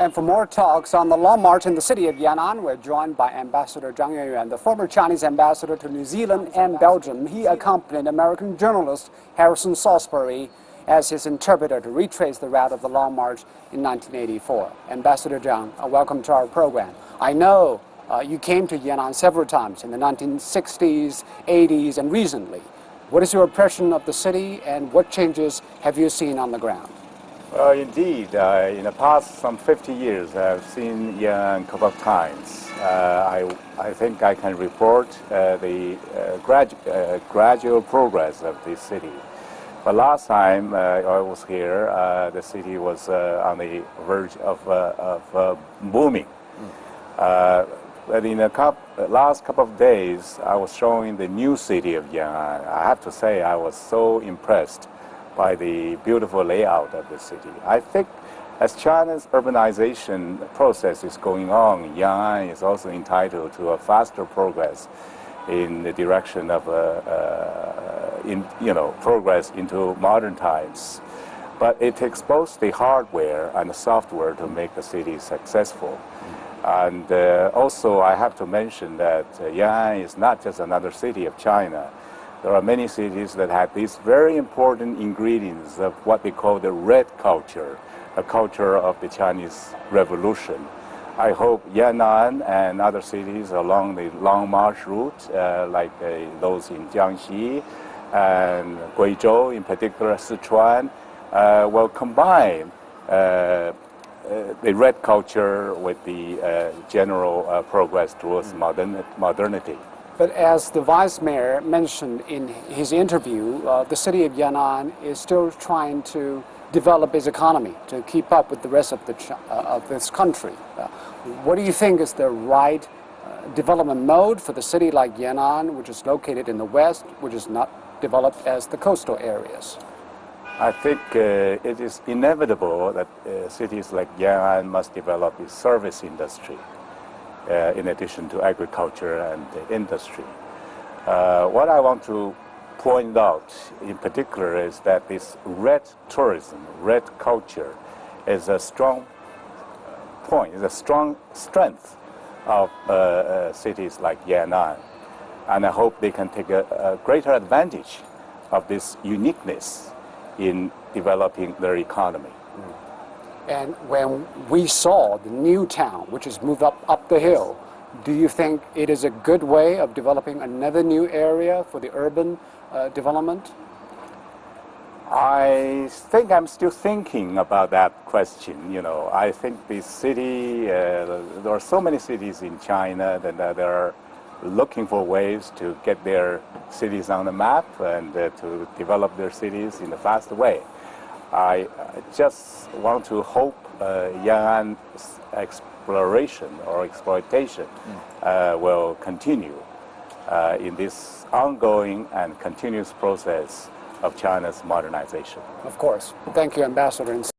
And for more talks on the Long March in the city of Yan'an, we're joined by Ambassador Zhang Yuanyuan, the former Chinese ambassador to New Zealand and Belgium. He accompanied American journalist Harrison Salisbury as his interpreter to retrace the route of the Long March in 1984. Ambassador Zhang, welcome to our program. I know you came to Yan'an several times in the 1960s, 80s, and recently. What is your impression of the city, and what changes have you seen on the ground? Well, indeed, in the past some 50 years, I've seen Yan'an a couple of times. I think I can report the gradual progress of the city. But last time I was here, the city was on the verge of booming. But in the last couple of days, I was showing the new city of Yan'an. I have to say, I was so impressed by the beautiful layout of the city. I think as China's urbanization process is going on, Yan'an is also entitled to a faster progress in the direction of progress into modern times. But it takes both the hardware and the software to make the city successful. And also I have to mention that Yan'an is not just another city of China. There are many cities that have these very important ingredients of what they call the red culture, a culture of the Chinese Revolution. I hope Yan'an and other cities along the Long March route, like those in Jiangxi and Guizhou, in particular Sichuan, will combine the red culture with the general progress towards modernity. But as the Vice Mayor mentioned in his interview, the city of Yan'an is still trying to develop its economy to keep up with the rest of this country. What do you think is the right development mode for the city like Yan'an, which is located in the west, which is not developed as the coastal areas? I think it is inevitable that cities like Yan'an must develop its service industry. In addition to agriculture and industry. What I want to point out in particular is that this red tourism, red culture, is a strong point, is a strong strength of cities like Yan'an. And I hope they can take a greater advantage of this uniqueness in developing their economy. And when we saw the new town, which has moved up the hill, do you think it is a good way of developing another new area for the urban development? I think I'm still thinking about that question. You know, I think the city, there are so many cities in China that they're looking for ways to get their cities on the map and to develop their cities in a fast way. I just want to hope Yan'an's exploration or exploitation will continue in this ongoing and continuous process of China's modernization. Of course. Thank you, Ambassador.